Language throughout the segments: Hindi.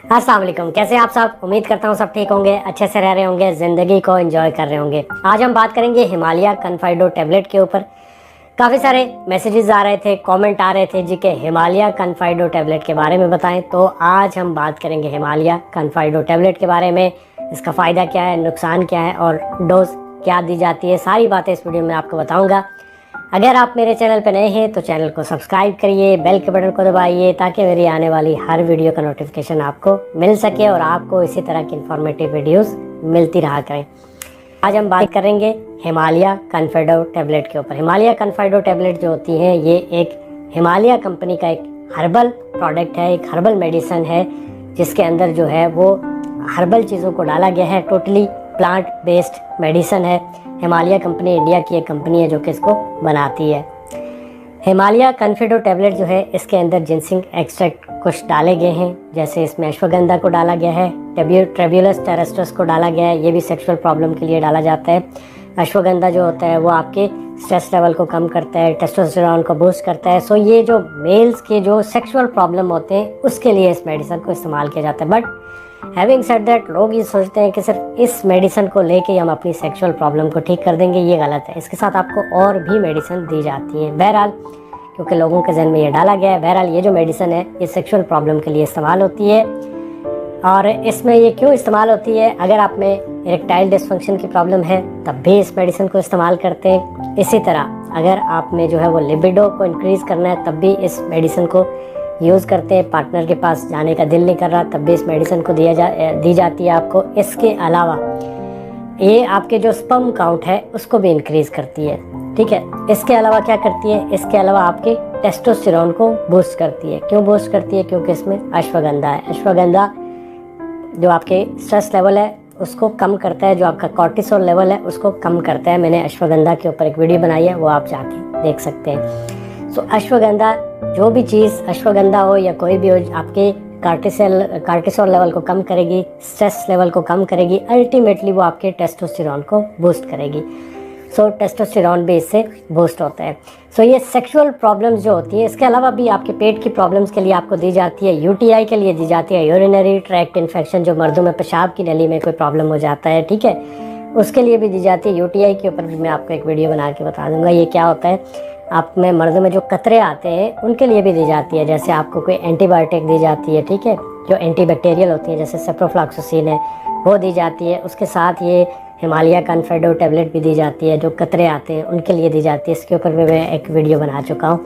अस्सलाम वालेकुम, कैसे आप सब। उम्मीद करता हूँ सब ठीक होंगे, अच्छे से रह रहे होंगे, ज़िंदगी को एंजॉय कर रहे होंगे। आज हम बात करेंगे हिमालय कन्फाइडो टैबलेट के ऊपर। काफ़ी सारे मैसेजेस आ रहे थे, कमेंट आ रहे थे जी के हिमालय कन्फाइडो टैबलेट के बारे में बताएं। तो आज हम बात करेंगे हिमालय कन्फाइडो टैबलेट के बारे में। इसका फ़ायदा क्या है, नुकसान क्या है और डोज क्या दी जाती है, सारी बातें इस वीडियो में आपको बताऊँगा। अगर आप मेरे चैनल पर नए हैं तो चैनल को सब्सक्राइब करिए, बेल के बटन को दबाइए ताकि मेरी आने वाली हर वीडियो का नोटिफिकेशन आपको मिल सके और आपको इसी तरह की इंफॉर्मेटिव वीडियोस मिलती रहा करें। आज हम बात करेंगे हिमालय कन्फाइडो टैबलेट के ऊपर। हिमालय कन्फाइडो टैबलेट जो होती है ये एक हिमालय कंपनी का एक हर्बल प्रोडक्ट है, एक हर्बल मेडिसिन है जिसके अंदर जो है वो हर्बल चीज़ों को डाला गया है। टोटली प्लांट बेस्ड मेडिसिन है। हिमालय कंपनी इंडिया की एक कंपनी है जो कि इसको बनाती है। हिमालय कन्फाइडो टैबलेट जो है इसके अंदर जिनसिंग एक्सट्रैक्ट कुछ डाले गए हैं, जैसे इसमें अश्वगंधा को डाला गया है, ट्रेब्यूलस टेरेस्ट्रस को डाला गया है। ये भी सेक्सुअल प्रॉब्लम के लिए डाला जाता है। अश्वगंधा जो होता है वो आपके स्ट्रेस लेवल को कम करता है, टेस्टोस्टेरोन को बूस्ट करता है। सो ये जो मेल्स के जो सेक्सुअल प्रॉब्लम होते हैं उसके लिए इस मेडिसिन को इस्तेमाल किया जाता है। बट हैविंग सेड दैट, लोग ये सोचते हैं कि सिर्फ इस मेडिसिन को लेके हम अपनी सेक्सुअल प्रॉब्लम को ठीक कर देंगे, ये गलत है। इसके साथ आपको और भी मेडिसिन दी जाती है। बहरहाल क्योंकि लोगों के जहन में ये डाला गया है, बहरहाल ये जो मेडिसिन है ये सेक्सुअल प्रॉब्लम के लिए इस्तेमाल होती है। और इसमें ये क्यों इस्तेमाल होती है, अगर आप में इरेक्टाइल डिसफंक्शन की प्रॉब्लम है तब भी इस मेडिसिन को इस्तेमाल करते हैं। इसी तरह अगर आप में जो है वो लिबिडो को इंक्रीज़ करना है तब भी इस मेडिसिन को यूज़ करते हैं। पार्टनर के पास जाने का दिल नहीं कर रहा तब भी इस मेडिसिन को दी जाती है आपको। इसके अलावा ये आपके जो स्पर्म काउंट है उसको भी इंक्रीज़ करती है, ठीक है। इसके अलावा क्या करती है, इसके अलावा आपके टेस्टोस्टेरोन को बूस्ट करती है। क्यों बूस्ट करती है, क्योंकि इसमें अश्वगंधा है। अश्वगंधा जो आपके स्ट्रेस लेवल है उसको कम करता है, जो आपका कॉर्टिसोल लेवल है उसको कम करता है। मैंने अश्वगंधा के ऊपर एक वीडियो बनाई है, वो आप जाके देख सकते हैं। सो अश्वगंधा, जो भी चीज़ अश्वगंधा हो या कोई भी हो, आपके कार्टिसोल लेवल को कम करेगी, स्ट्रेस लेवल को कम करेगी, अल्टीमेटली वो आपके टेस्टोस्टेरोन को बूस्ट करेगी। सो टेस्टोस्टेरोन भी इससे बूस्ट होता है। सो ये सेक्सुअल प्रॉब्लम्स जो होती है, इसके अलावा भी आपके पेट की प्रॉब्लम्स के लिए आपको दी जाती है। यूटीआई के लिए दी जाती है, यूरिनरी ट्रैक्ट इन्फेक्शन, जो मर्दों में पेशाब की नली में कोई प्रॉब्लम हो जाता है, ठीक है, उसके लिए भी दी जाती है। यूटीआई के ऊपर भी मैं आपको एक वीडियो बना के बता दूंगा ये क्या होता है। आप में मर्दों में जो कतरे आते हैं उनके लिए भी दी जाती है। जैसे आपको कोई एंटीबायोटिक दी जाती है, ठीक है, जो एंटीबैक्टीरियल होती है, जैसे सेप्रोफ्लॉक्सासिन है, वो दी जाती है। उसके साथ ये हिमालय कन्फाइडो टैबलेट भी दी जाती है, जो कतरे आते हैं उनके लिए दी जाती है। इसके ऊपर भी मैं एक वीडियो बना चुका हूँ।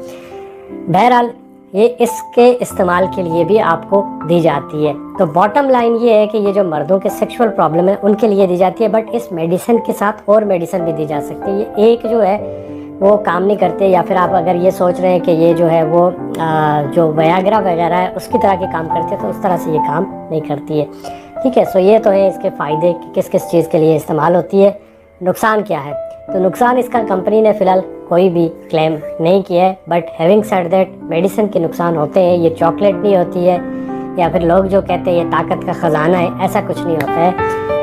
बहरहाल ये इसके इस्तेमाल के लिए भी आपको दी जाती है। तो बॉटम लाइन ये है कि ये जो मर्दों के सेक्सुअल प्रॉब्लम है उनके लिए दी जाती है, बट इस मेडिसिन के साथ और मेडिसिन भी दी जा सकती है। ये एक जो है वो काम नहीं करते, या फिर आप अगर ये सोच रहे हैं कि ये जो है वो जो वयाग्रा वगैरह है उसकी तरह के काम करते हैं, तो उस तरह से ये काम नहीं करती है, ठीक है। सो ये तो है इसके फ़ायदे कि किस किस चीज़ के लिए इस्तेमाल होती है। नुकसान क्या है, तो नुकसान इसका कंपनी ने फ़िलहाल कोई भी क्लेम नहीं किया है। But having said that, medicine के नुकसान होते हैं। ये चॉकलेट नहीं होती है, या फिर लोग जो कहते हैं ये ताकत का ख़जाना है, ऐसा कुछ नहीं होता है।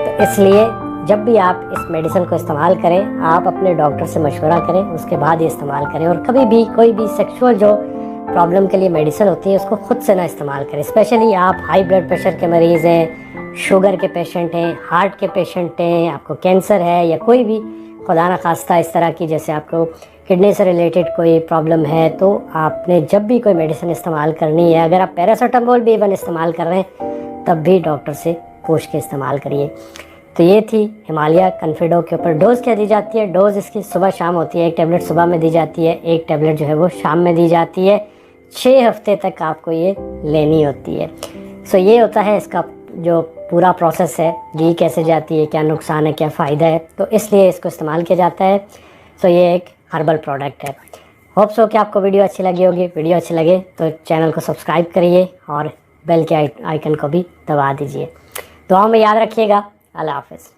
तो इसलिए जब भी आप इस मेडिसिन को इस्तेमाल करें, आप अपने डॉक्टर से मशवरा करें, उसके बाद ही इस्तेमाल करें। और कभी भी कोई भी सेक्सुअल जो प्रॉब्लम के लिए मेडिसिन होती है उसको खुद से ना इस्तेमाल करें। स्पेशली आप हाई ब्लड प्रेशर के मरीज़ हैं, शुगर के पेशेंट हैं, हार्ट के पेशेंट हैं, आपको कैंसर है, या कोई भी खुदा न खास्ता इस तरह की, जैसे आपको किडनी से रिलेटेड कोई प्रॉब्लम है, तो आपने जब भी कोई मेडिसिन इस्तेमाल करनी है, अगर आप पैरासीटामोल भी इवन इस्तेमाल कर रहे हैं तब भी डॉक्टर से पूछ के इस्तेमाल करिए। तो ये थी हिमालय कन्फाइडो के ऊपर। डोज़ क्या दी जाती है, डोज़ इसकी सुबह शाम होती है। एक टैबलेट सुबह में दी जाती है, एक टैबलेट जो है वो शाम में दी जाती है। 6 हफ्ते तक आपको ये लेनी होती है। सो ये होता है इसका जो पूरा प्रोसेस है, घी कैसे जाती है, क्या नुकसान है, क्या फ़ायदा है, तो इसलिए इसको इस्तेमाल किया जाता है। सो ये एक हर्बल प्रोडक्ट है। होप सो कि आपको वीडियो अच्छी लगी होगी। वीडियो अच्छी लगे तो चैनल को सब्सक्राइब करिए और बेल के आइकन को भी दबा दीजिए। दुआओं में याद रखिएगा। अल्लाह हाफ़िज़।